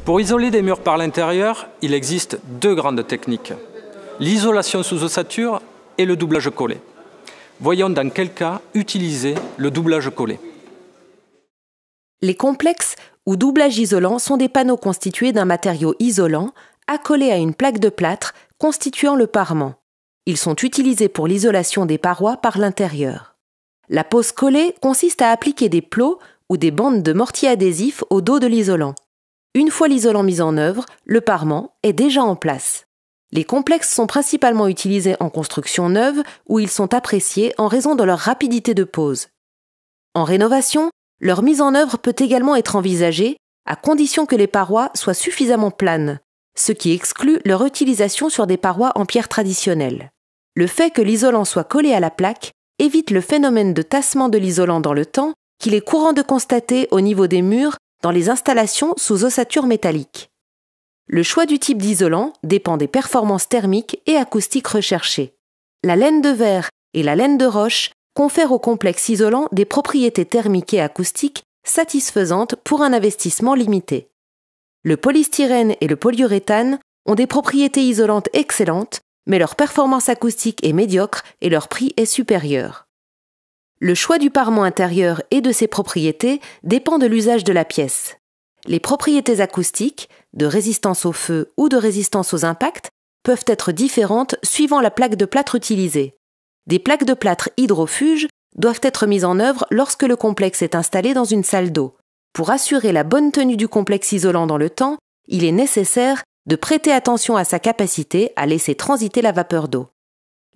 Pour isoler des murs par l'intérieur, il existe deux grandes techniques. L'isolation sous ossature et le doublage collé. Voyons dans quel cas utiliser le doublage collé. Les complexes ou doublages isolants sont des panneaux constitués d'un matériau isolant accolé à une plaque de plâtre constituant le parement. Ils sont utilisés pour l'isolation des parois par l'intérieur. La pose collée consiste à appliquer des plots ou des bandes de mortier adhésif au dos de l'isolant. Une fois l'isolant mis en œuvre, le parement est déjà en place. Les complexes sont principalement utilisés en construction neuve où ils sont appréciés en raison de leur rapidité de pose. En rénovation, leur mise en œuvre peut également être envisagée à condition que les parois soient suffisamment planes, ce qui exclut leur utilisation sur des parois en pierre traditionnelle. Le fait que l'isolant soit collé à la plaque évite le phénomène de tassement de l'isolant dans le temps qu'il est courant de constater au niveau des murs dans les installations sous ossature métallique. Le choix du type d'isolant dépend des performances thermiques et acoustiques recherchées. La laine de verre et la laine de roche confèrent au complexe isolant des propriétés thermiques et acoustiques satisfaisantes pour un investissement limité. Le polystyrène et le polyuréthane ont des propriétés isolantes excellentes, mais leur performance acoustique est médiocre et leur prix est supérieur. Le choix du parement intérieur et de ses propriétés dépend de l'usage de la pièce. Les propriétés acoustiques, de résistance au feu ou de résistance aux impacts, peuvent être différentes suivant la plaque de plâtre utilisée. Des plaques de plâtre hydrofuges doivent être mises en œuvre lorsque le complexe est installé dans une salle d'eau. Pour assurer la bonne tenue du complexe isolant dans le temps, il est nécessaire de prêter attention à sa capacité à laisser transiter la vapeur d'eau.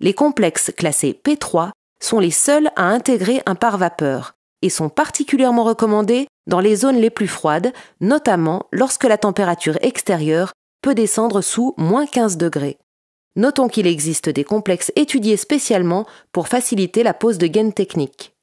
Les complexes classés P3 sont les seuls à intégrer un pare-vapeur et sont particulièrement recommandés dans les zones les plus froides, notamment lorsque la température extérieure peut descendre sous -15 degrés. Notons qu'il existe des complexes étudiés spécialement pour faciliter la pose de gaines techniques.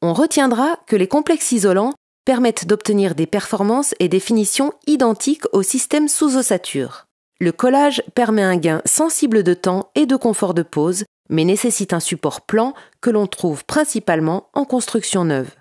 On retiendra que les complexes isolants permettent d'obtenir des performances et des finitions identiques au système sous ossature. Le collage permet un gain sensible de temps et de confort de pose, mais nécessite un support plan que l'on trouve principalement en construction neuve.